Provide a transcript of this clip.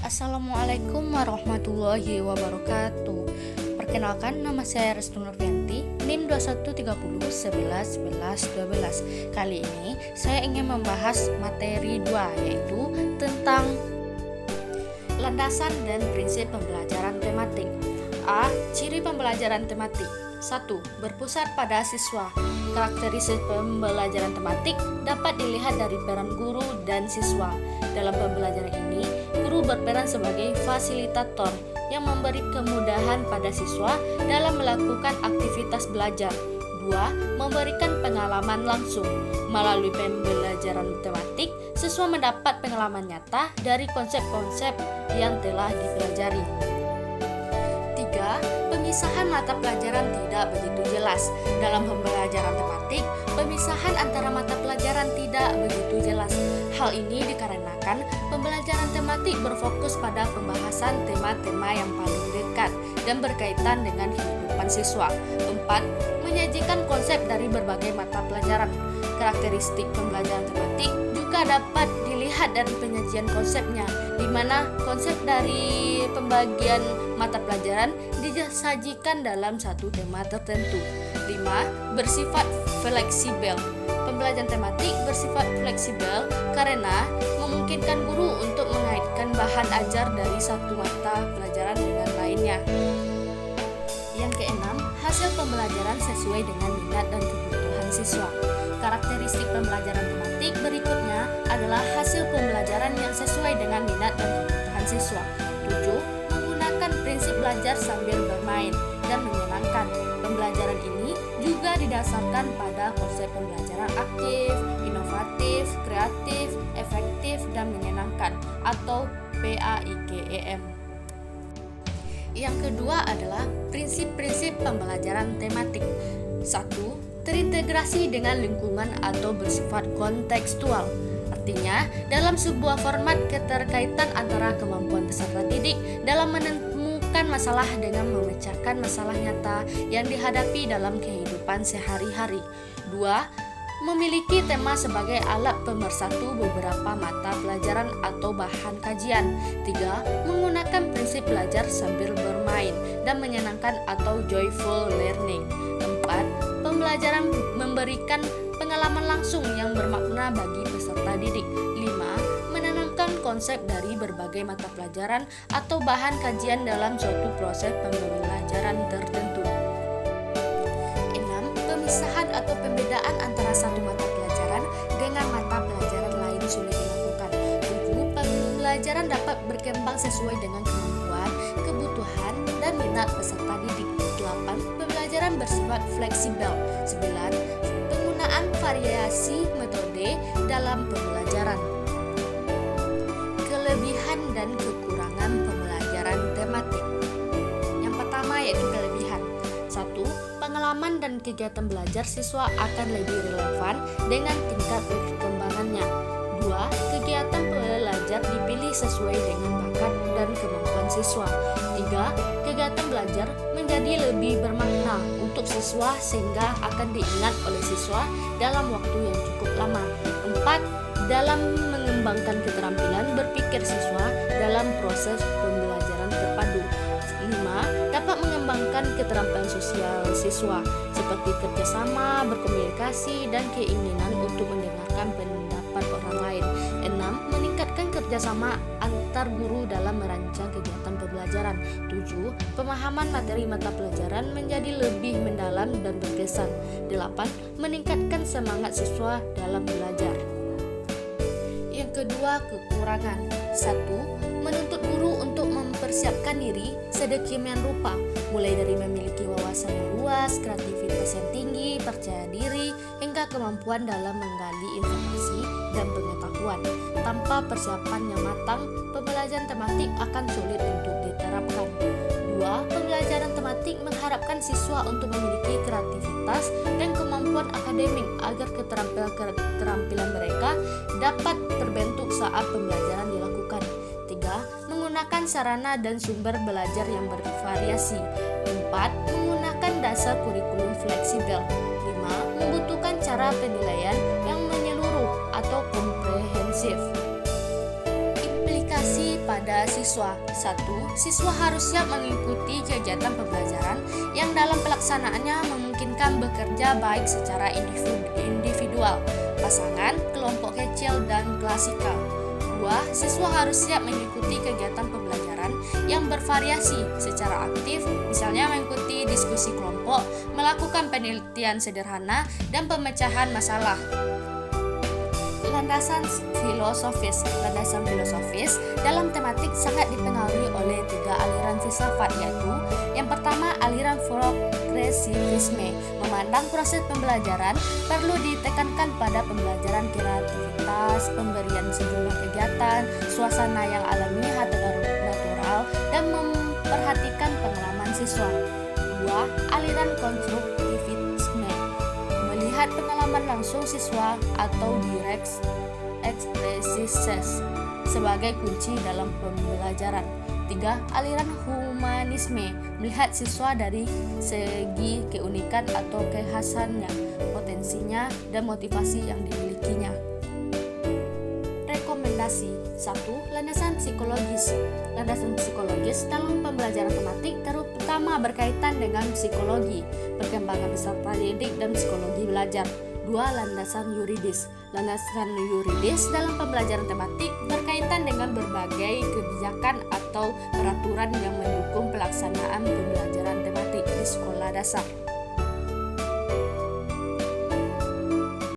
Assalamualaikum warahmatullahi wabarakatuh. Perkenalkan, nama saya Restu Nurfianti, NIM 2130111112. Kali ini saya ingin membahas materi 2, yaitu tentang landasan dan prinsip pembelajaran tematik. A. Ciri pembelajaran tematik. 1. Berpusat pada siswa. Karakteristik pembelajaran tematik dapat dilihat dari peran guru dan siswa. Dalam pembelajaran ini, guru berperan sebagai fasilitator yang memberi kemudahan pada siswa dalam melakukan aktivitas belajar. 2. Memberikan pengalaman langsung. Melalui pembelajaran tematik, siswa mendapat pengalaman nyata dari konsep-konsep yang telah dipelajari. 3. Pemisahan mata pelajaran tidak begitu jelas. Dalam pembelajaran tematik, pemisahan antara mata pelajaran tidak begitu jelas. Hal ini dikarenakan pembelajaran tematik berfokus pada pembahasan tema-tema yang paling dekat dan berkaitan dengan kehidupan siswa. 4. Menyajikan konsep dari berbagai mata pelajaran. Karakteristik pembelajaran tematik juga dapat dilihat dari penyajian konsepnya, di mana konsep dari pembagian mata pelajaran disajikan dalam satu tema tertentu. 5. Bersifat fleksibel. Pembelajaran tematik bersifat fleksibel karena memungkinkan guru untuk mengaitkan bahan ajar dari satu mata pelajaran dengan lainnya. Yang keenam, hasil pembelajaran sesuai dengan minat dan kebutuhan siswa. Karakteristik pembelajaran tematik berikutnya adalah hasil pembelajaran yang sesuai dengan minat dan kebutuhan siswa. 7. Menggunakan prinsip belajar sambil bermain dan menyenangkan. Pembelajaran ini juga didasarkan pada konsep pembelajaran aktif, inovatif, kreatif, efektif, dan menyenangkan atau PAIGEM. Yang kedua adalah prinsip-prinsip pembelajaran tematik. 1. Terintegrasi dengan lingkungan atau bersifat kontekstual. Artinya, dalam sebuah format keterkaitan antara kemampuan peserta didik dalam menemukan masalah dengan memecahkan masalah nyata yang dihadapi dalam kehidupan sehari-hari. 2. Memiliki tema sebagai alat pemersatu beberapa mata pelajaran atau bahan kajian. 3. Menggunakan prinsip belajar sambil bermain dan menyenangkan atau joyful learning. 4. Pembelajaran memberikan pengalaman langsung yang bermakna bagi peserta didik. 5. Menanamkan konsep dari berbagai mata pelajaran atau bahan kajian dalam suatu proses pembelajaran tertentu. 6. Pemisahan atau pembedaan antara satu mata pelajaran dengan mata pelajaran lain sulit dilakukan. 7. Pembelajaran dapat berkembang sesuai dengan kemampuan, kebutuhan, dan minat peserta didik. 8. Pembelajaran bersifat fleksibel. 9. Penggunaan variasi metode dalam pembelajaran. Kelebihan dan kekurangan pembelajaran tematik. Yang pertama yaitu kelebihan. 1. Pengalaman dan kegiatan belajar siswa akan lebih relevan dengan tingkat perkembangannya. 2. Kegiatan belajar dipilih sesuai dengan bakat dan kemampuan siswa. 3. Kegiatan belajar menjadi lebih bermakna untuk siswa sehingga akan diingat oleh siswa dalam waktu yang cukup lama. 4. Dalam mengembangkan keterampilan berpikir siswa dalam proses pembelajaran terpadu. 5. Dapat mengembangkan keterampilan sosial siswa seperti kerjasama, berkomunikasi, dan keinginan untuk mendengarkan pendapat orang lain. 6. Meningkatkan kerjasama antar guru dalam merancang kegiatan pembelajaran. 7. Pemahaman materi mata pelajaran menjadi lebih mendalam dan berkesan. 8. Meningkatkan semangat siswa dalam belajar. Yang kedua, kekurangan. 1. Menuntut guru untuk mempersiapkan diri sedemikian rupa, mulai dari memiliki wawasan yang luas, kreativitas yang tinggi, percaya diri, hingga kemampuan dalam menggali informasi dan pengetahuan. Tanpa persiapan yang matang, pembelajaran tematik akan sulit untuk diterapkan. 2. Pembelajaran tematik mengharapkan siswa untuk memiliki kreativitas dan kemampuan akademik agar keterampilan mereka dapat terbentuk saat pembelajaran dilakukan. 3. Menggunakan sarana dan sumber belajar yang bervariasi. 4. Menggunakan dasar kurikulum fleksibel. 5. Membutuhkan cara penilaian yang menyeluruh atau komprehensif. Implikasi pada pada siswa. 1. Siswa harus siap mengikuti kegiatan pembelajaran yang dalam pelaksanaannya memungkinkan bekerja baik secara individual, pasangan, kelompok kecil, dan klasikal. 2. Siswa harus siap mengikuti kegiatan pembelajaran yang bervariasi secara aktif, misalnya mengikuti diskusi kelompok, melakukan penelitian sederhana, dan pemecahan masalah. Landasan filosofis. Landasan filosofis dalam tematik sangat dipengaruhi oleh 3 aliran filsafat, yaitu yang pertama, aliran progresivisme, memandang proses pembelajaran perlu ditekankan pada pembelajaran kreativitas, pemberian sejumlah kegiatan, suasana yang alami atau natural, dan memperhatikan pengalaman siswa. 2. Aliran konstruktivisme, melihat pengalaman langsung siswa atau direct experiences sebagai kunci dalam pembelajaran. 3. Aliran humanisme, melihat siswa dari segi keunikan atau kekhasannya, potensinya, dan motivasi yang dimilikinya. Rekomendasi. 1. Landasan psikologis. Landasan psikologis dalam pembelajaran tematik terutama berkaitan dengan psikologi, perkembangan peserta didik, dan psikologi belajar. 2. Landasan yuridis. Landasan yuridis dalam pembelajaran tematik berkaitan dengan berbagai kebijakan atau peraturan yang mendukung pelaksanaan pembelajaran tematik di sekolah dasar.